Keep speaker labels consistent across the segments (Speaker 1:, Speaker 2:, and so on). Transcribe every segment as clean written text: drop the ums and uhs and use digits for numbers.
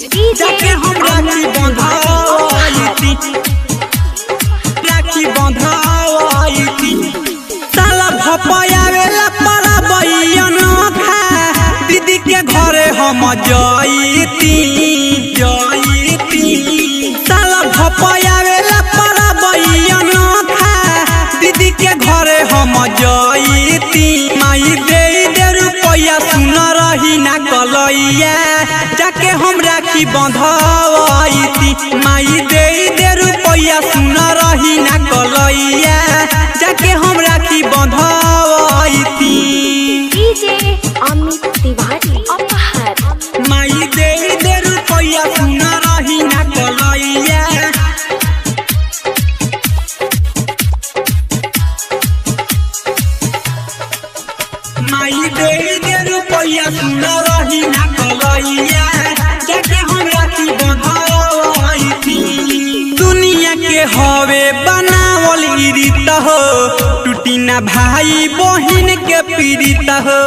Speaker 1: जाके हम राखी बंधाई राखी बंधाई साला भपयावेला परा बैयन खा दीदी के घरे हम जाईती साला भपयावेला परा बैयन खा दीदी के घरे हम जाईती माई दे रुपया सुन रही ना कलैया जाके हम राखी बंधाई माई दे रुपया सुन रही ना कलैया जाके हम राखी बंधाई
Speaker 2: अमित तिवारी अपहर
Speaker 1: माई दे रुपया सुन रही ना कलैया माई दे रुपया सुन रही ना कलैया जाके हम राखी बंधाई दुनिया के हवे बनावल रीत हो टूटी ना भाई बहिन के पीड़ित हो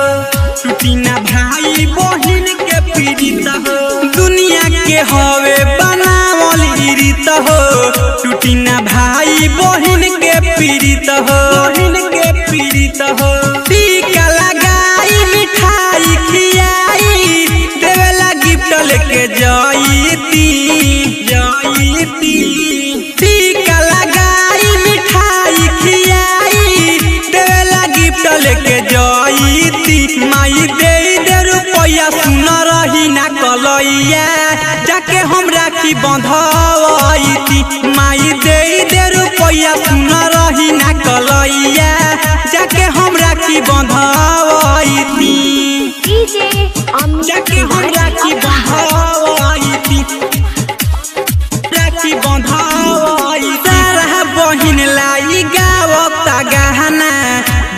Speaker 1: टूटी ना भाई बहिन के पीड़ित हो दुनिया के हवे बनावल रीत हो टूटी ना भाई बहिन के पीड़ित हो बहिन के पीड़ित हो टीका लगाई मिठाई खियाई देवेला गिफ्ट लेके जाईती टीका लगाई मिठाई खियाई देवेला गिफ्ट लेके जाईती माई दे रुपया सुन रही ना कलैया जाके हम राखी बंधाई माई दे रुपया सुन रही ना कलैया जाके हम राखी बंधाई जाके हम राखी बंधाई राखी बंधाई सारा बहिन लाई गावता गहना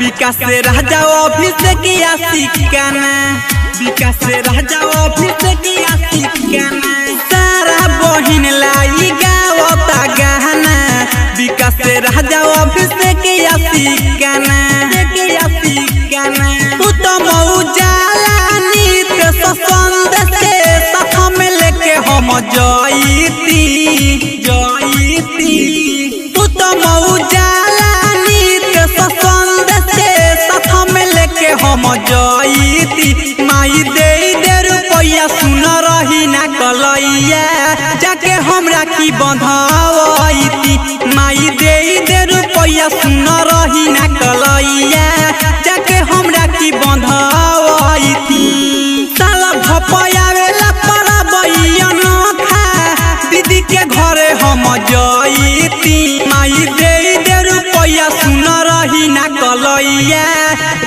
Speaker 1: विकास से रह जाओ अभिषेक या सिकाना विकास से रह जाओ अभिषेक या सिकाना सारा बहिन लाई गावता गहना विकास से रह जाओ अभिषेक या सिकाना उत्तम उजाला नित्य संदेश से साथ में लेके हम जाईती उत्तम उजाला नित्य संदेश से साथ में लेके हम जाईती माई दे रुपया सुन रही ना कलैया जाके हम राखी बंधाई माई दे रुपया सुन रही ना कलैया जाके हम राखी बंधाई साला भपयावेला परा बैयन खा दीदी के घरे हम जाईती माई दे रुपया सुन रही ना कलैया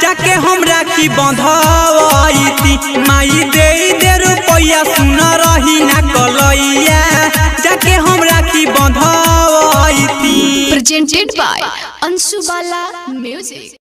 Speaker 1: जाके हम राखी बंधाई माई दे रुपया सुन रही ना कलैया जाके हम राखी Badhaai
Speaker 2: presented by Anshubala Music।